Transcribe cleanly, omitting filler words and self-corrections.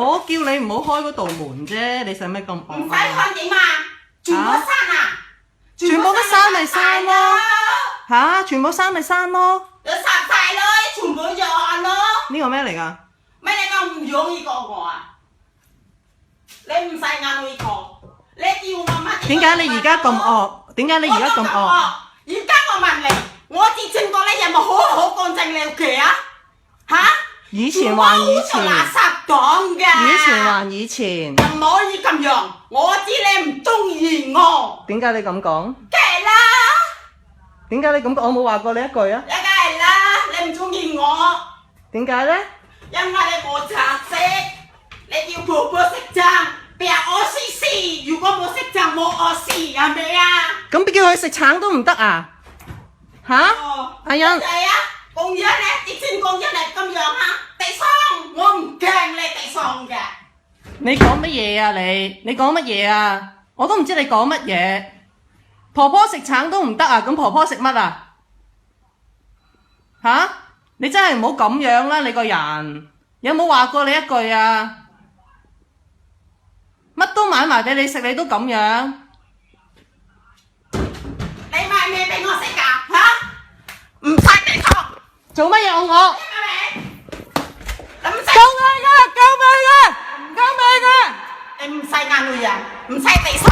我叫你唔好開嗰道門啫，你使乜咁惡？唔使開點啊？全部閂啊！全部都閂咪閂咯。嚇！全部閂咪閂咯。你閂晒咯，全部就按咯。呢個咩嚟㗎？咩你咁唔用呢個我啊？你唔使啱呢個，你叫我乜？點解你而家咁惡？點解你而家咁惡？而家我問你，我之前個你有冇好好乾淨你屋企啊？嚇？以前還以前，垃圾黨㗎。以前還以前。唔可以咁樣，我知你唔中意我。點解你咁講？梗係啦，點解你咁講？我冇話過你一句啊。梗係啦，你唔中意我。點解咧？因為你冇茶食，你叫婆婆食撐，俾人屙屎屎。如果冇食撐冇屙屎，係咪啊？咁叫佢食橙都唔得啊？嚇？阿欣。係啊，講嘢咧，之前講嘢嚟咁樣嚇，地喪，我唔驚你地喪嘅。你講乜嘢啊你講乜嘢啊？我都唔知你講乜嘢。婆婆食橙都唔得啊？咁婆婆食乜啊？嚇？你真係唔好咁樣啦！你個人有冇話過你一句啊？乜都買埋俾你食，你都咁樣。你買咩俾我食㗎？嚇？唔使地喪。做乜嘢我？你唔使。救命啊！救命啊！救命啊！你唔使眼淚啊，唔使地喪。